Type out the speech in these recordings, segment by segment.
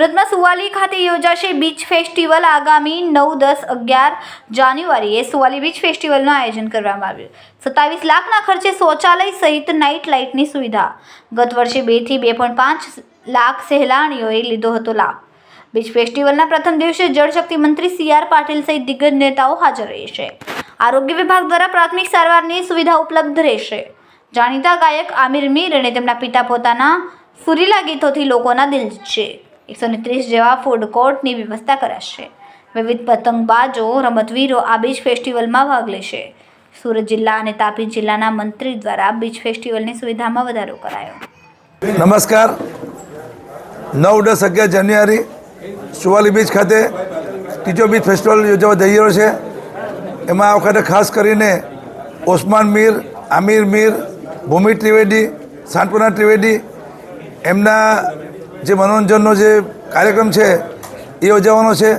સુરતમાં સુવાલી ખાતે યોજાશે બીચ ફેસ્ટિવલ. આગામી 9, 10, 11 જાન્યુઆરીએ સુવાલી બીચ ફેસ્ટિવલનું આયોજન કરવામાં આવ્યું. 27 લાખના ખર્ચે શૌચાલય સહિત નાઇટ લાઇટની સુવિધા. ગત વર્ષે 2 થી 2.5 લાખ સહેલાણીઓએ લીધો હતો લાભ. બીચ ફેસ્ટિવલના પ્રથમ દિવસે જળશક્તિ મંત્રી CR પાટીલ સહિત દિગ્ગજ નેતાઓ હાજર રહેશે. આરોગ્ય વિભાગ દ્વારા પ્રાથમિક સારવારની સુવિધા ઉપલબ્ધ રહેશે. જાણીતા ગાયક આમિર મીર અને તેમના પિતા પોતાના સુરીલા ગીતોથી લોકોના દિલ જીતશે. 130 જેવા ફૂડ કોર્ટની વ્યવસ્થા કરાશે. વિવિધ પતંગબાજો, રમતવીરો આ બીચ ફેસ્ટિવલમાં ભાગ લેશે. સુરત જિલ્લા અને તાપી જિલ્લાના મંત્રી દ્વારા બીચ ફેસ્ટિવલની સુવિધામાં વધારો કરાયો. નમસ્કાર. 9, 10, 11 જાન્યુઆરી સુવાલી બીચ ખાતે ત્રીજો બીચ ફેસ્ટિવલ યોજવા જઈ રહ્યો છે. એમાં આ વખતે ખાસ કરીને ઓસમાન મીર, આમિર મીર, ભૂમિ ત્રિવેદી, સાંત્વના ત્રિવેદી એમના જે મનોરંજનનો જે કાર્યક્રમ છે એ યોજવાનો છે.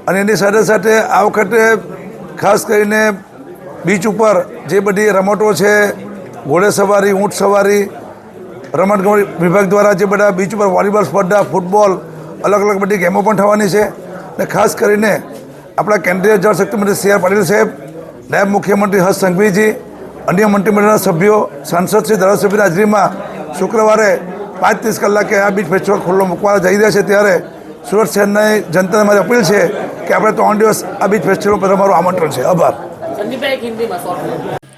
અને એની સાથે સાથે આ વખતે ખાસ કરીને બીચ ઉપર જે બધી રમતો છે, ઘોડેસવારી, ઊંટ સવારી, રમતગમત વિભાગ દ્વારા જે બધા બીચ ઉપર વોલીબોલ સ્પર્ધા, ફૂટબોલ, અલગ અલગ બધી ગેમો પણ થવાની છે. અને ખાસ કરીને આપણા કેન્દ્રીય જળશક્તિ મંત્રી CR પાટીલ સાહેબ, નાયબ મુખ્યમંત્રી હર્ષ સંઘવીજી, અન્ય મંત્રીમંડળના સભ્યો, સાંસદ શ્રી ધારાસભ્યની હાજરીમાં શુક્રવારે 5:30 કલાકે આ બીચ ફેસ્ટિવલ ખુલ્લો મૂકવા જઈ રહ્યા છે. ત્યારે સુરત શહેરની જનતાને મારી અપીલ છે કે આપણે 3 દિવસ આ બીચ ફેસ્ટિવલ પર અમારું આમંત્રણ છે. આભાર.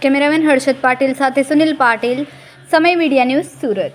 કેમેરામેન હર્ષદ પાટીલ સાથે સુનિલ પાટીલ, સમય મીડિયા ન્યૂઝ, સુરત.